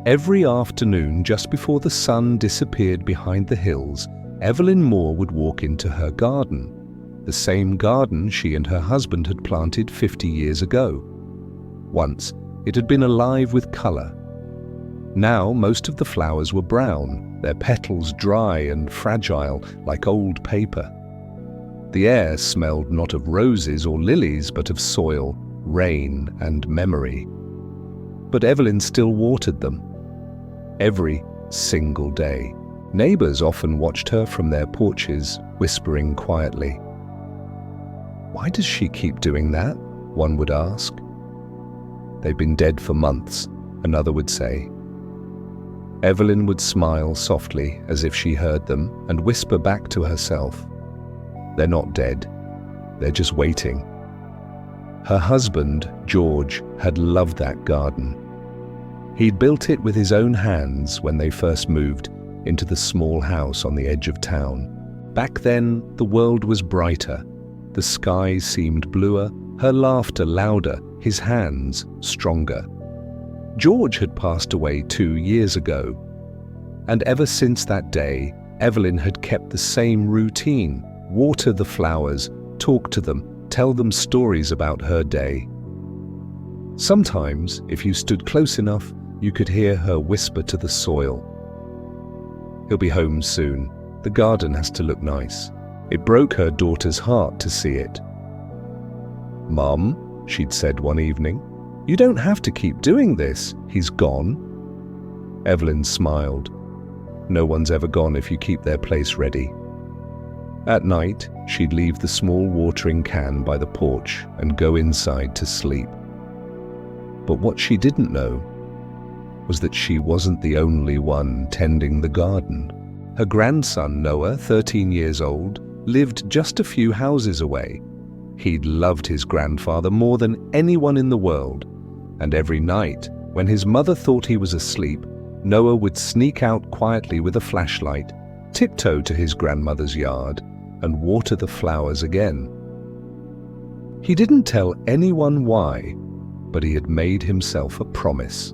Every afternoon, just before the sun disappeared behind the hills, Evelyn Moore would walk into her garden, the same garden she and her husband had planted 50 years ago. Once, it had been alive with colour. Now, most of the flowers were brown, their petals dry and fragile like old paper. The air smelled not of roses or lilies, but of soil, rain, and memory. But Evelyn still watered them. Every single day. Neighbours often watched her from their porches, whispering quietly. "Why does she keep doing that?" one would ask. "They've been dead for months," another would say. Evelyn would smile softly as if she heard them and whisper back to herself, "They're not dead, they're just waiting." Her husband, George, had loved that garden. He'd built it with his own hands when they first moved into the small house on the edge of town. Back then, the world was brighter. The sky seemed bluer, her laughter louder, his hands stronger. George had passed away 2 years ago, and ever since that day, Evelyn had kept the same routine: water the flowers, talk to them, tell them stories about her day. Sometimes, if you stood close enough, you could hear her whisper to the soil, "He'll be home soon. The garden has to look nice." It broke her daughter's heart to see it. "Mum," she'd said one evening, "you don't have to keep doing this. He's gone." Evelyn smiled. "No one's ever gone if you keep their place ready." At night, she'd leave the small watering can by the porch and go inside to sleep. But what she didn't know was that she wasn't the only one tending the garden. Her grandson, Noah, 13 years old, lived just a few houses away. He'd loved his grandfather more than anyone in the world, and every night, when his mother thought he was asleep, Noah would sneak out quietly with a flashlight, tiptoe to his grandmother's yard, and water the flowers again. He didn't tell anyone why, but he had made himself a promise.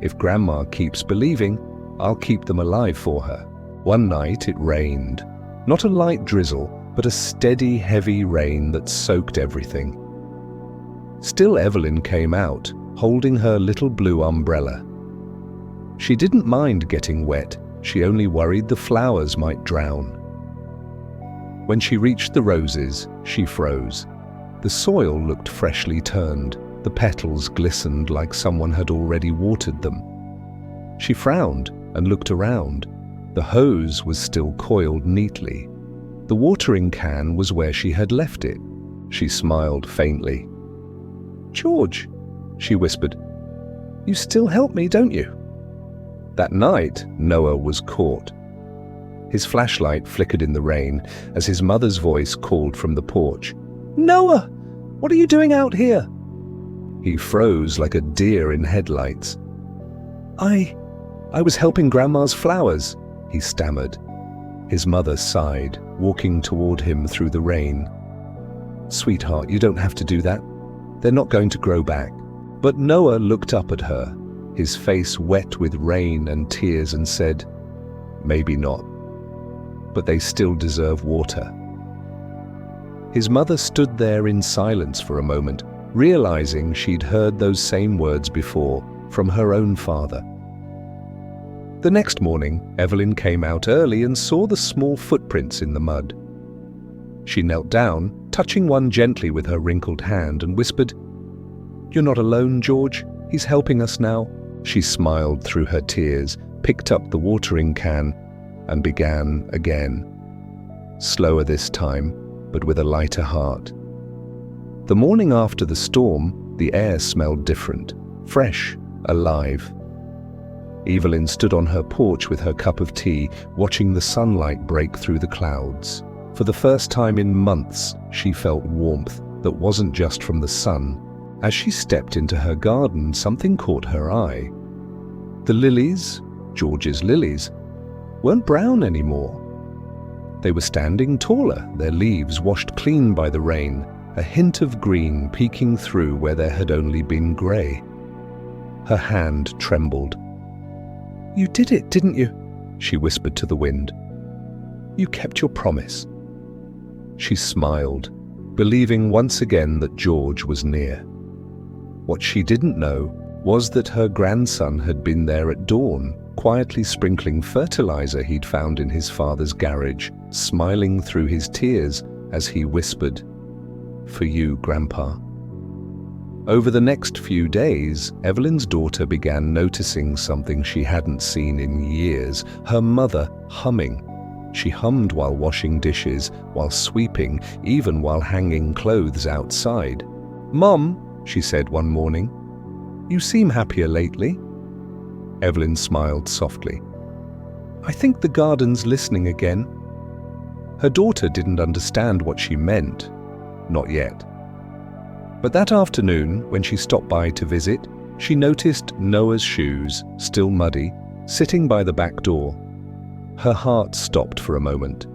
"If Grandma keeps believing, I'll keep them alive for her." One night it rained. Not a light drizzle, but a steady, heavy rain that soaked everything. Still, Evelyn came out, holding her little blue umbrella. She didn't mind getting wet, she only worried the flowers might drown. When she reached the roses, she froze. The soil looked freshly turned. The petals glistened like someone had already watered them. She frowned and looked around. The hose was still coiled neatly. The watering can was where she had left it. She smiled faintly. "George," she whispered, "you still help me, don't you?" That night, Noah was caught. His flashlight flickered in the rain as his mother's voice called from the porch. "Noah, what are you doing out here?" He froze like a deer in headlights. I was helping Grandma's flowers," he stammered. His mother sighed, walking toward him through the rain. "Sweetheart, you don't have to do that. They're not going to grow back." But Noah looked up at her, his face wet with rain and tears, and said, "Maybe not, but they still deserve water." His mother stood there in silence for a moment, realizing she'd heard those same words before from her own father. The next morning, Evelyn came out early and saw the small footprints in the mud. She knelt down, touching one gently with her wrinkled hand, and whispered, "You're not alone, George. He's helping us now." She smiled through her tears, picked up the watering can, and began again. Slower this time, but with a lighter heart. The morning after the storm, the air smelled different, fresh, alive. Evelyn stood on her porch with her cup of tea, watching the sunlight break through the clouds. For the first time in months, she felt warmth that wasn't just from the sun. As she stepped into her garden, something caught her eye. The lilies, George's lilies, weren't brown anymore. They were standing taller, their leaves washed clean by the rain, a hint of green peeking through where there had only been grey. Her hand trembled. "You did it, didn't you?" she whispered to the wind. "You kept your promise." She smiled, believing once again that George was near. What she didn't know was that her grandson had been there at dawn, quietly sprinkling fertilizer he'd found in his father's garage, smiling through his tears as he whispered, "For you, Grandpa." Over the next few days, Evelyn's daughter began noticing something she hadn't seen in years: her mother humming. She hummed while washing dishes, while sweeping, even while hanging clothes outside. "Mom," she said one morning, "you seem happier lately." Evelyn smiled softly. "I think the garden's listening again." Her daughter didn't understand what she meant. Not yet. But that afternoon, when she stopped by to visit, she noticed Noah's shoes, still muddy, sitting by the back door. Her heart stopped for a moment,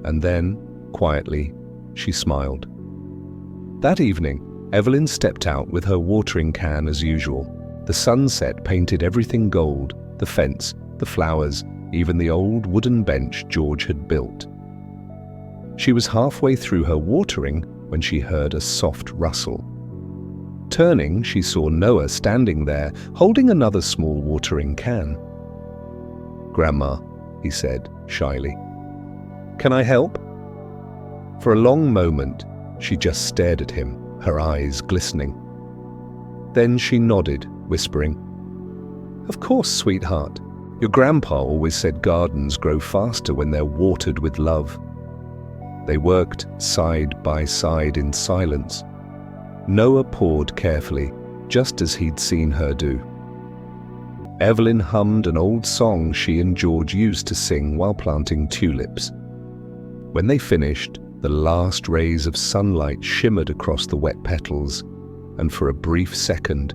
and then, quietly, she smiled. That evening, Evelyn stepped out with her watering can as usual. The sunset painted everything gold: the fence, the flowers, even the old wooden bench George had built. She was halfway through her watering when she heard a soft rustle. Turning, she saw Noah standing there, holding another small watering can. "Grandma," he said, shyly, "can I help?" For a long moment, she just stared at him, her eyes glistening. Then she nodded, whispering, "Of course, sweetheart. Your grandpa always said gardens grow faster when they're watered with love." They worked side by side in silence. Noah poured carefully, just as he'd seen her do. Evelyn hummed an old song she and George used to sing while planting tulips. When they finished, the last rays of sunlight shimmered across the wet petals, and for a brief second,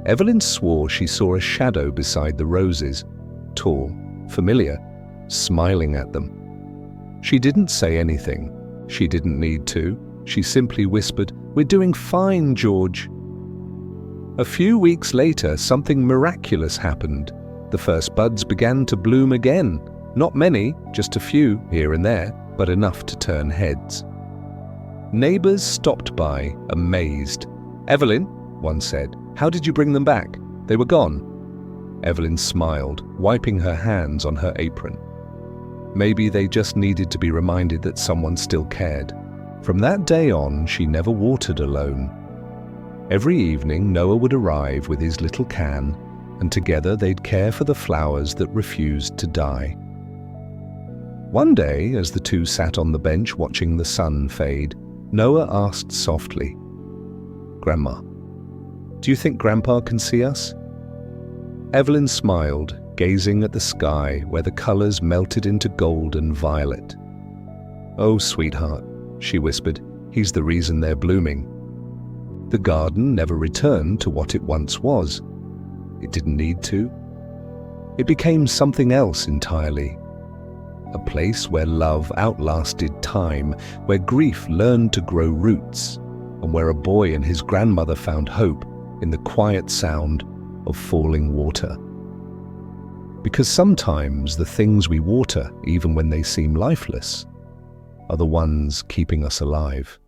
Evelyn swore she saw a shadow beside the roses, tall, familiar, smiling at them. She didn't say anything. She didn't need to. She simply whispered, "We're doing fine, George." A few weeks later, something miraculous happened. The first buds began to bloom again. Not many, just a few here and there, but enough to turn heads. Neighbors stopped by, amazed. "Evelyn," one said, "how did you bring them back? They were gone." Evelyn smiled, wiping her hands on her apron. Maybe they just needed to be reminded that someone still cared. From that day on, she never watered alone. Every evening, Noah would arrive with his little can, and together they'd care for the flowers that refused to die. One day, as the two sat on the bench watching the sun fade, Noah asked softly, "Grandma, do you think Grandpa can see us?" Evelyn smiled, gazing at the sky where the colors melted into gold and violet. "Oh, sweetheart," she whispered, "he's the reason they're blooming." The garden never returned to what it once was. It didn't need to. It became something else entirely. A place where love outlasted time, where grief learned to grow roots, and where a boy and his grandmother found hope in the quiet sound of falling water. Because sometimes the things we water, even when they seem lifeless, are the ones keeping us alive.